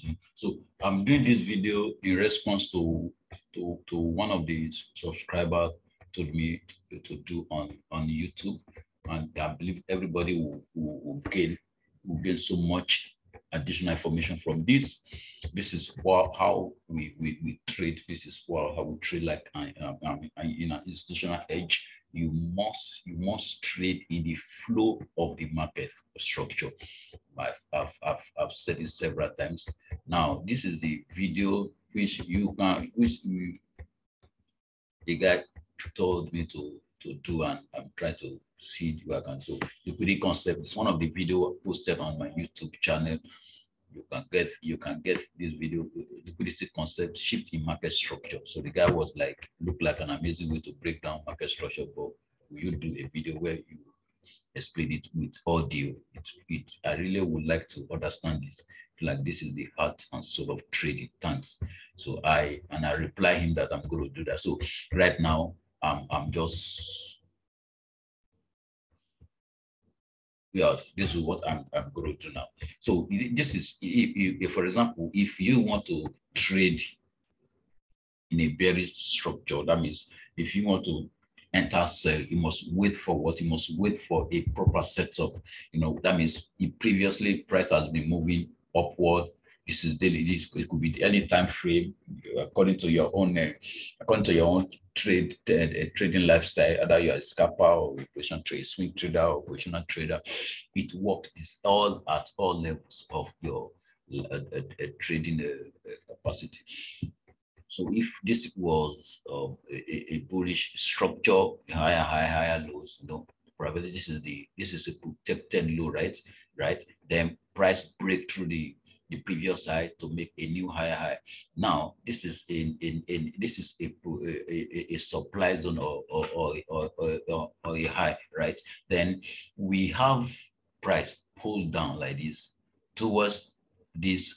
continue. So I'm doing this video in response to one of the subscribers told me to do on YouTube, and I believe everybody will gain so much additional information from this. This is how we trade. This is how we trade like in an institutional edge. You must trade in the flow of the market structure. I've said this several times. Now, this is the video which the guy told me to do, and I'm trying to see if I can. So liquidity concept is one of the video posted on my YouTube channel. You can get this video, liquidity concept, shift in market structure. So the guy was like, look like an amazing way to break down market structure, but will you do a video where you explain it with audio? I really would like to understand this. Like, this is the heart and soul of trading. Thanks. So I reply him that I'm going to do that. So right now, I'm just, yeah, this is what I'm going to do now. So this is, if for example, if you want to trade in a bearish structure, that means if you want to enter sell, you must wait for what? You must wait for a proper setup. That means if previously price has been moving upward. This is daily. It could be any time frame according to your own trading lifestyle. Either you're a scalper or operation trader, swing trader, or operational trader. It works. It's all at all levels of your trading capacity. So if this was a bullish structure, higher lows, probably this is a protected low, right? Then price break through the previous high to make a new higher high. Now this is a supply zone or a high, right? Then we have price pulled down like this towards this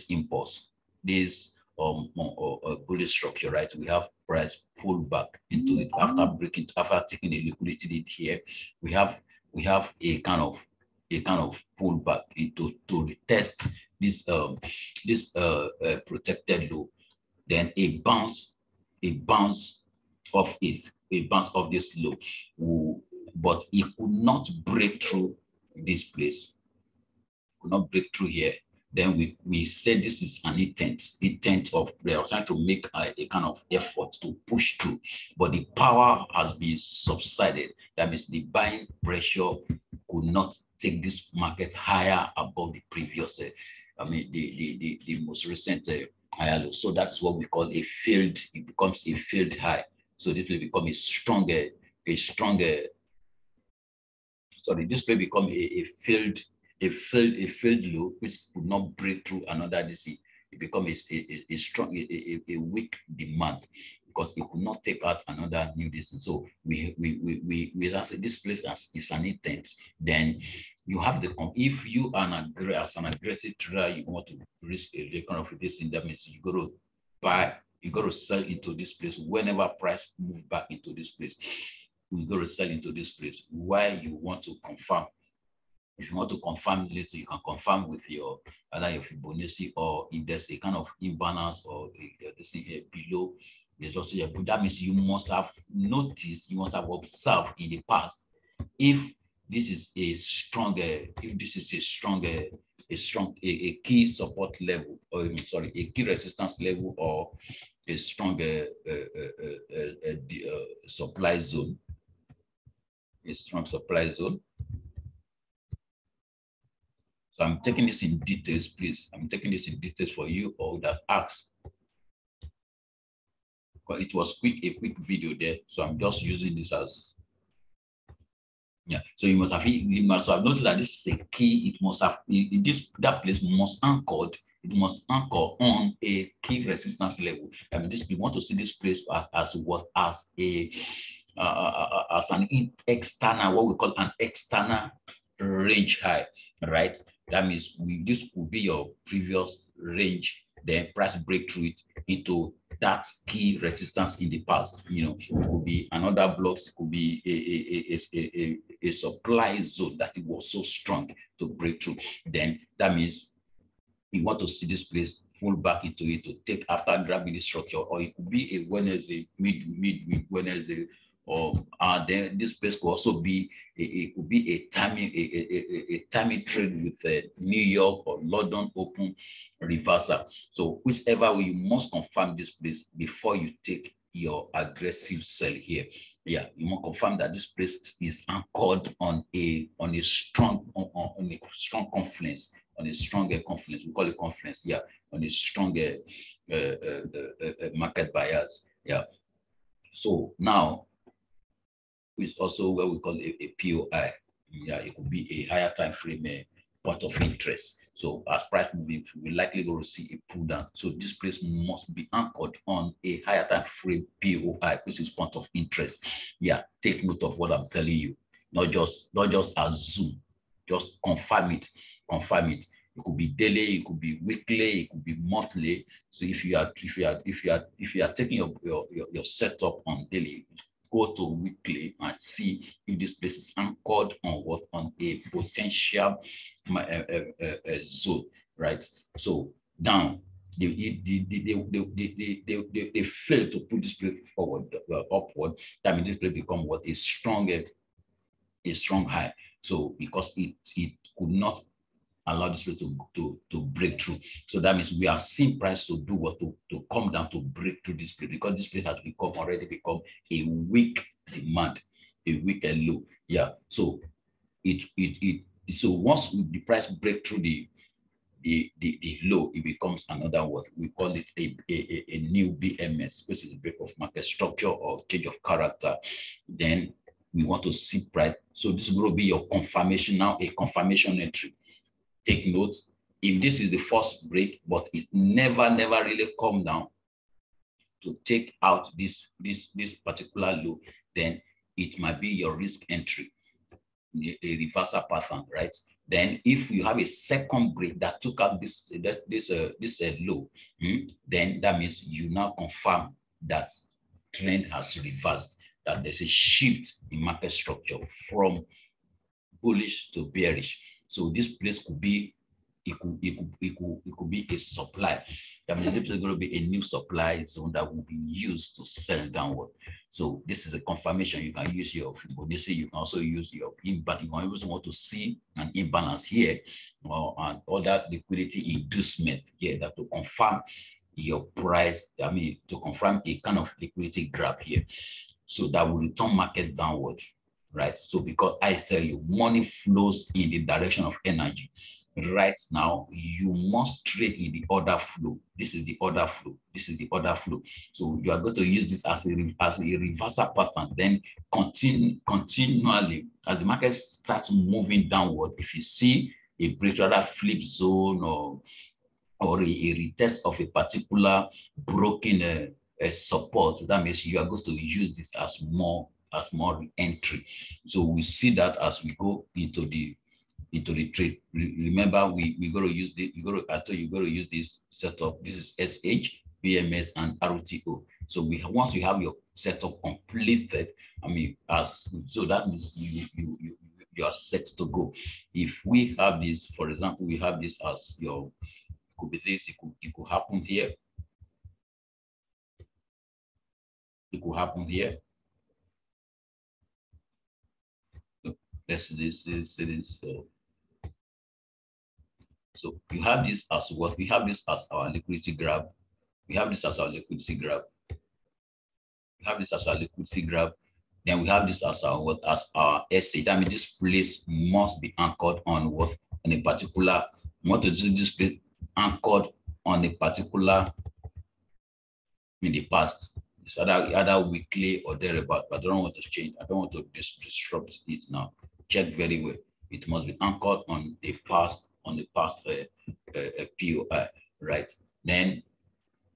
impulse, this bullish structure, right? We have price pull back into it after taking a liquidity here. We have a kind of pullback into to retest this protected low, then a bounce off it, a bounce off this low, but it could not break through this place, could not break through here. Then we said this is an intent of prayer, trying to make a kind of effort to push through, but the power has been subsided. That means the buying pressure could not take this market higher above the previous, the most recent higher low. So that's what we call a failed. It becomes a failed high. So this will become this will become a failed low, which could not break through another DC. It becomes a weak demand because it could not take out another new DC. So we say this place is an intent. Then you have if you are as an aggressive trader, you want to risk a kind of this thing. That means you got to buy, you got to sell into this place whenever price move back into this place. You got to sell into this place. Why you want to confirm? If you want to confirm later, you can confirm with your either your Fibonacci, or if there's a kind of imbalance or this thing here below, there's also a, that means you must have noticed, you must have observed in the past if this is a key support level, or a key resistance level, or a stronger supply zone, a strong supply zone. So I'm taking this in details, please. I'm taking this in details for you all that asked. But it was a quick video there, so I'm just using this as, yeah. So you must have noticed that this is a key. It must have that place must anchor. It must anchor on a key resistance level. I mean, we want to see this place as an external, what we call an external range high, right? That means this could be your previous range, then price break through it into that key resistance in the past. It could be another block, it could be a supply zone that it was so strong to break through. Then that means you want to see this place pull back into it to take after grabbing the structure, or it could be a Wednesday, midweek Wednesday, or then this place could also be it could be a timing trade with New York or London open reversal. So whichever way, you must confirm this place before you take your aggressive sell here. Yeah, you must confirm that this place is anchored on a strong confluence, on a stronger confluence. We call it confluence. Yeah, on a stronger market bias. Yeah. So now, it's also what we call a POI. Yeah, it could be a higher time frame point of interest. So as price moves, we likely going to see a pull down. So this place must be anchored on a higher time frame POI, which is point of interest. Yeah, take note of what I'm telling you. Not just assume, just confirm it. Confirm it. It could be daily, it could be weekly, it could be monthly. So if you are taking your setup on daily, go to weekly and see if this place is anchored on what, on a potential zone, right? So down, they fail to put this place forward, upward. That means this place become what, a strong high. So because it could not allow this place to break through. So that means we are seeing price to do what, to come down, to break through this place, because this place has already become a weak demand, a weak and low. Yeah. So so once the price break through the low, it becomes another what we call it a new BMS, which is break of market structure or change of character. Then we want to see price. So this will be your confirmation now, a confirmation entry. Take note, if this is the first break, but it never really come down to take out this particular low, then it might be your risk entry, a reversal pattern, right? Then if you have a second break that took out this low, then that means you now confirm that trend has reversed, that there's a shift in market structure from bullish to bearish. So this place could be, it could be a supply. That means there's going to be a new supply zone that will be used to sell downward. So this is a confirmation. You can use your Fibonacci. You can also use your imbalance. You can also want to see an imbalance here, and other liquidity inducement here, that to confirm your price. I mean, to confirm a kind of liquidity grab here, so that will return market downward. Right? So because I tell you, money flows in the direction of energy. Right now, you must trade in the order flow. This is the order flow. This is the order flow. So you are going to use this as a reversal pattern. Then continually, as the market starts moving downward, if you see a breakthrough, flip zone, or a retest of a particular broken support, that means you are going to use this as more entry. So we see that as we go into the trade. Remember, we got to use the, I told you got to use this setup. This is SH, BMS, and RTO. So once you have your setup completed, I mean, so that means you are set to go. If we have this, for example, we have this as your, could be this, it could happen here. It could happen here. Let's see this. So you have this as what? We have this as our liquidity grab. We have this as our liquidity grab. We have this as our liquidity grab. Then we have this as our what? As our SA. That means this place must be anchored on what? On a particular. We want to see this place anchored on a particular in the past. It's either weekly or thereabout, but I don't want to change. I don't want to disrupt it now. Check very well. It must be anchored on the past, POI, right? Then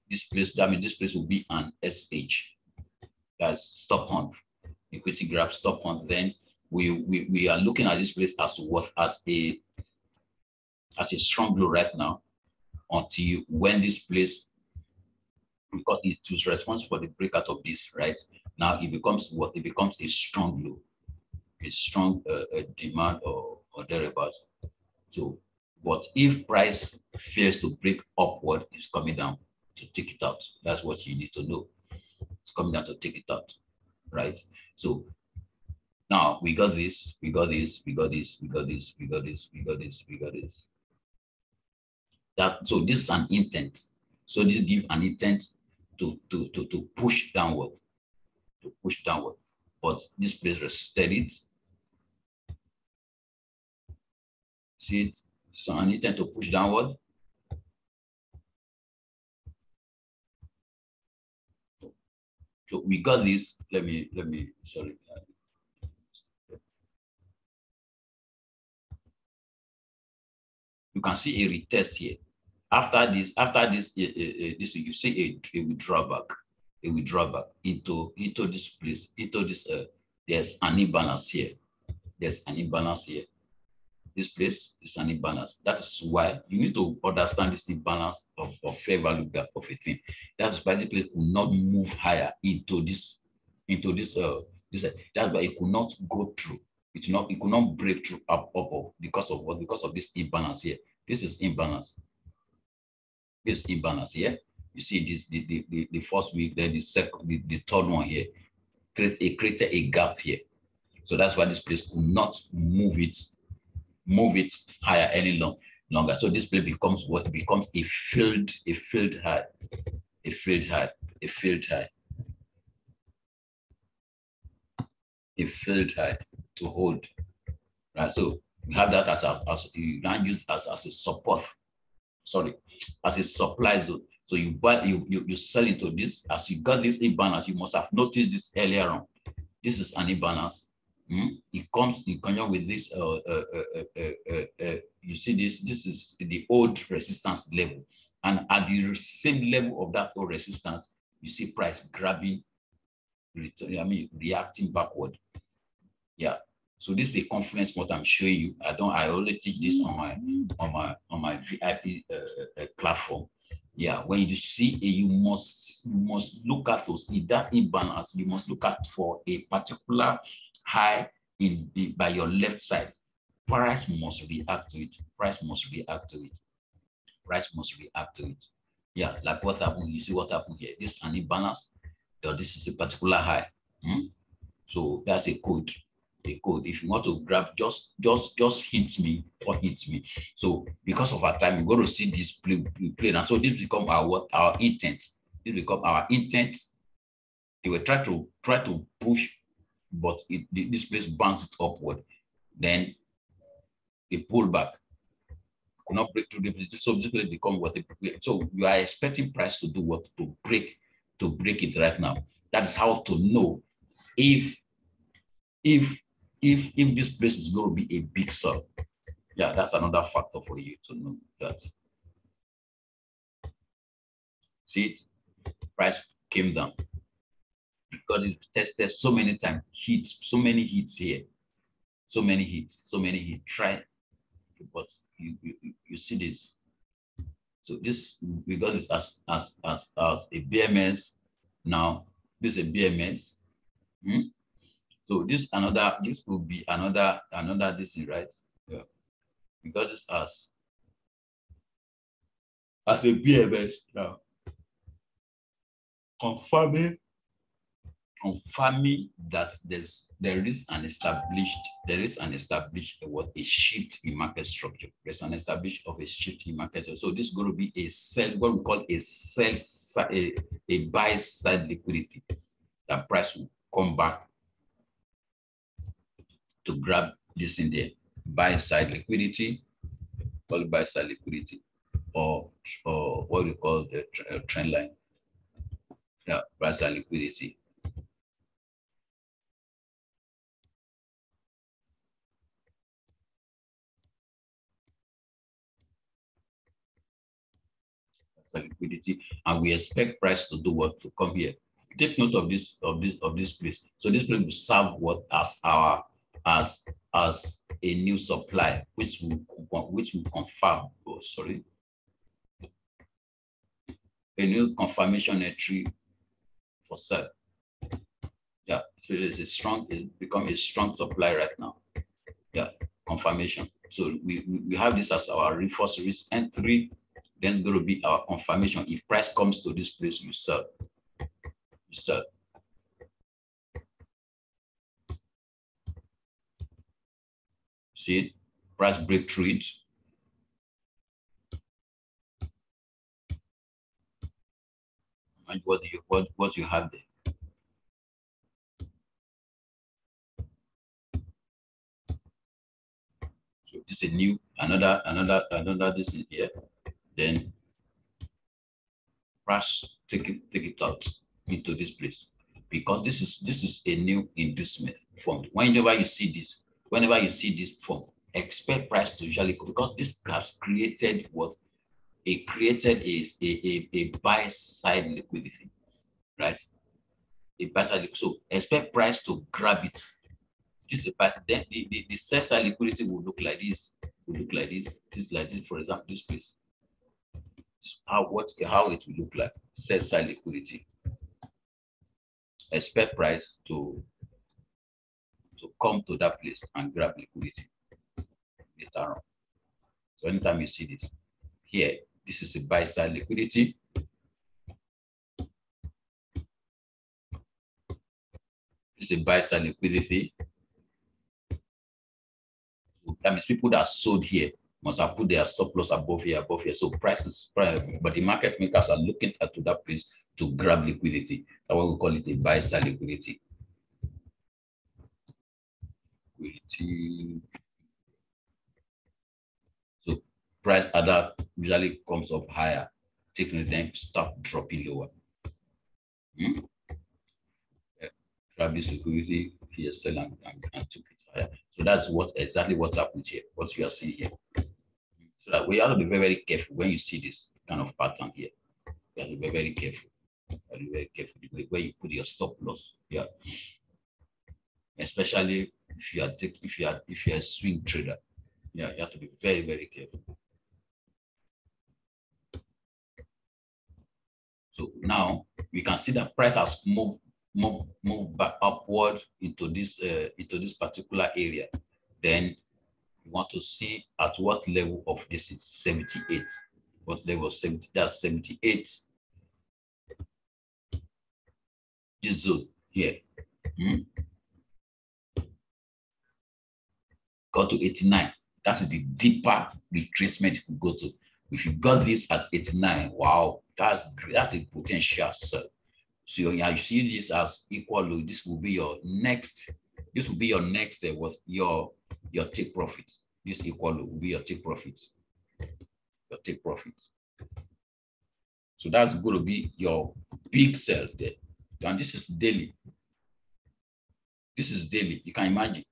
this place, that means this place will be an SH. That's stop hunt, equity grab, stop hunt. Then we are looking at this place as what? As a strong low right now, until when this place, because it's responsible for the breakout of this, right? Now it becomes what? It becomes a strong low, a strong demand or thereabouts. So But if price fails to break upward, it's coming down to take it out. That's what you need to know. It's coming down to take it out, right? So now we got this, we got this, we got this, we got this, we got this, we got this, we got this. That, so this is an intent. So this gives an intent to push downward, to push downward. But this place resisted it. See it? So an intent to push downward. So we got this. Let me, sorry. You can see a retest here. After this, you see a withdraw back into this place, into this. There's an imbalance here. There's an imbalance here. This place is an imbalance. That is why you need to understand this imbalance of fair value gap of a thing. That's why this place will not move higher into this. That's why it could not go through. It could not break through up because of what? Because of this imbalance here. This is imbalance. This imbalance here. You see this the first week, then the second, the third one here created a gap here. So that's why this place could not move it higher any longer. So this place becomes what? It becomes a failed high. A failed high. A failed high to hold. Right. So we have that as you can use as a support. Sorry, as a supply zone. So you buy, you sell into this. As you got this imbalance, you must have noticed this earlier on. This is an imbalance. It comes in conjunction with this. You see this. This is the old resistance level, and at the same level of that old resistance, you see price grabbing, reacting backward. Yeah. So this is a conference what I'm showing you. I only teach this on my VIP platform. Yeah, when you see it, you must look at those. In that imbalance, you must look at for a particular high by your left side. Price must react to it. Price must react to it. Price must react to it. Yeah, like what happened. You see what happened here. This is an imbalance. This is a particular high. So that's a code. A code. If you want to grab, just hit me or hit me. So because of our time, we're going to see this play. And so this become our intent. This become our intent. They will try to push, but this place bounces upward. Then they pull back. Could not break through the place. So this place become what they prepare. So you are expecting price to do what? To break it right now. That is how to know if this place is going to be a big sell. Yeah, that's another factor for you to know that. See it? Price came down because it tested so many times, so many hits here, so many hits. Try, but you see this. So this, we got it as a BMS. Now this is a BMS. So this could be another this thing, right? Yeah. We got this as a BMS now. Confirming that there is an established what? A shift in market structure. There's an established of a shift in market structure. So this is going to be a sell, what we call a sell side, a buy side liquidity. That price will come back to grab this in there. Buy side liquidity, call it buy side liquidity, or what we call the trend line. Yeah, buy side liquidity. Liquidity, and we expect price to do what? To come here. Take note of this place. So this place will serve what? As a new supply, which will confirm. Oh, sorry. A new confirmation entry for sell. Yeah, so it's become a strong supply right now. Yeah, confirmation. So we have this as our first risk entry. Then it's going to be our confirmation. If price comes to this place, you sell. You sell. See it? Price break through it. And what you have there. So this is a new another this is here. Then price take it out into this place, because this is a new inducement formed. Whenever you see this form, expect price to usually go, because this has created what it created is a buy side liquidity, right? A buy side. So expect price to grab it. This is the price. Then the sell side liquidity will look like this. Will look like this. This like this. For example, this place. How it will look like. Sell side liquidity. Expect price to come to that place and grab liquidity later on. So anytime you see this here, this is a buy side liquidity. This is a buy side liquidity. So that means people that sold here must have put their stop loss above here. So prices, but the market makers are looking at to that place to grab liquidity. That's why we call it a buy side liquidity. So price other usually comes up higher, taking them start dropping lower. Grab this liquidity here, sell and took it higher. So that's exactly what's happened here, what you are seeing here. So that we have to be very, very careful when you see this kind of pattern here. You have to be very careful. Very careful where you put your stop loss. Yeah. Especially if you are a swing trader. Yeah, you have to be very, very careful. So now we can see that price has moved back upward into this particular area. Then we want to see at what level of this is 78. What level of 70? That's 78. This zone here. Got to 89. That's the deeper retracement you go to. If you got this at 89, wow, that's great. That's a potential sell. So you see this as equal low. This will be your next. This will be your next. What your take profit. This equal low will be your take profit. Your take profit. So that's going to be your big sell there. And this is daily. This is daily. You can imagine.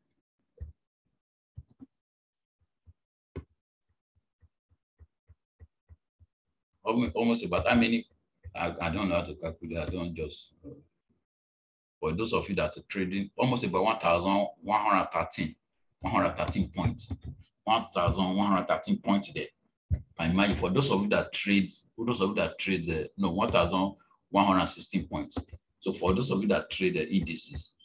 Almost about how many? I don't know how to calculate. I don't just. For those of you that are trading, almost about 1,113 points. 1,113 points there. And imagine for those of you that trade, 1,116 points. So for those of you that trade the indices,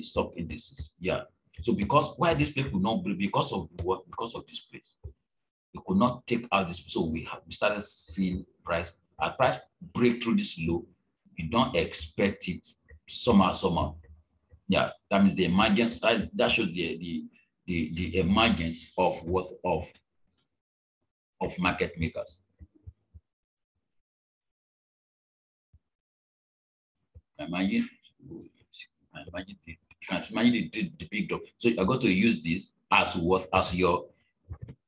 stock indices, yeah. So why this place could not be, because of what? Because of this place. We could not take out this. So we started seeing price. As price break through this low, you don't expect it somehow. Yeah, that means the emergence. That shows the emergence of market makers. Imagine the big drop. So I got to use this as your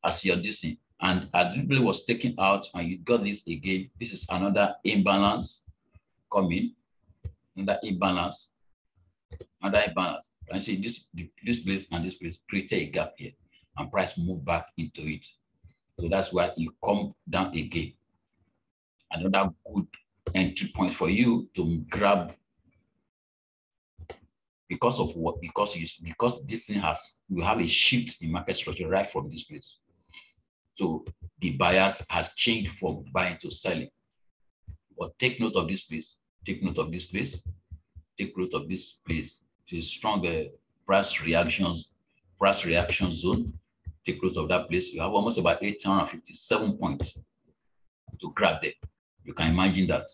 DC. And as it was taken out and you got this again, this is another imbalance coming, another imbalance. And see this place and this place created a gap here, and price moved back into it. So that's why you come down again. Another good entry point for you to grab, because of what? Because this thing you have a shift in market structure right from this place. So the bias has changed from buying to selling. But take note of this place. Take note of this place. Take note of this place. It's a stronger price reaction zone. take close of that place, you have almost about 857 points to grab there. You can imagine that.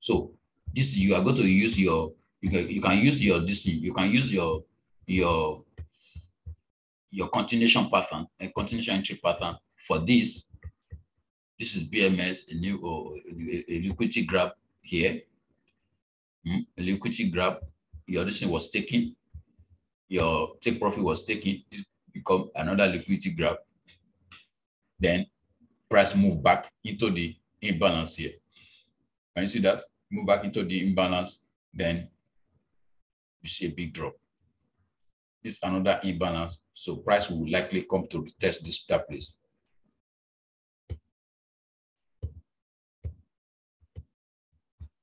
So this, you are going to use your, you can use your you can use your continuation pattern and continuation entry pattern for this. This is BMS, a new a liquidity grab here. A liquidity grab. Your this thing was taken. Your take profit was taken. This become another liquidity grab. Then price move back into the imbalance here. Can you see that? Move back into the imbalance. Then you see a big drop. This is another imbalance. So price will likely come to test that place.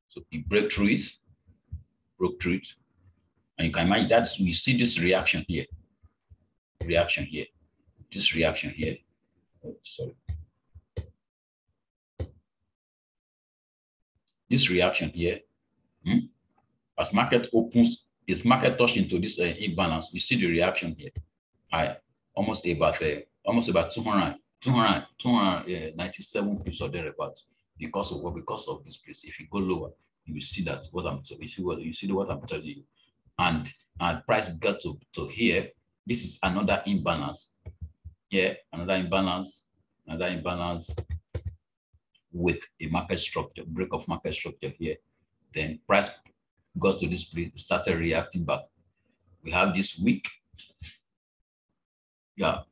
So it broke through it, and you can imagine that we see this reaction here, this reaction here. Oh, sorry. This reaction here, as market opens, if market touch into this imbalance, you see the reaction here. Almost about 297 pips or thereabouts. Because of what? Because of this place. If you go lower, you will see that what I'm telling you. And price got to here. This is another imbalance. Here, another imbalance with a market structure, break of market structure here. Then price goes to this place, started reacting back. We have this week. Yeah.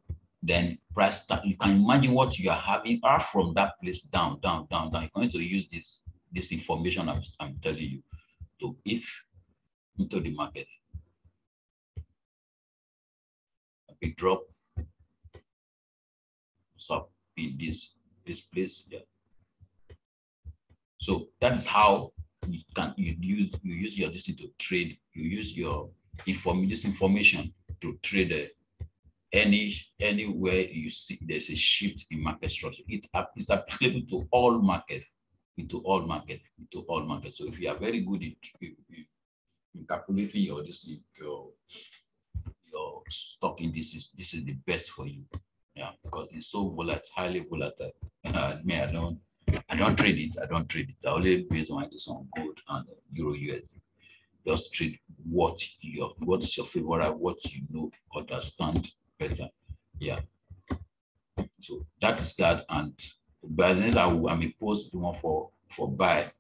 Then price, you can imagine what you are having from that place down. You're going to use this information I'm telling you to if into the market. A big drop. So in this place, yeah. So that's how you use your decision to trade. You use your this information to trade anywhere you see there's a shift in market structure. It's applicable to all markets, So if you are very good in calculating your stock indices, this is the best for you. Yeah, because it's so volatile, highly volatile. I don't trade it. I only based on this on gold and Euro USD. Just trade what's your favorite, what you know, understand better. Yeah. So that is that. And by the next, I may post one for buy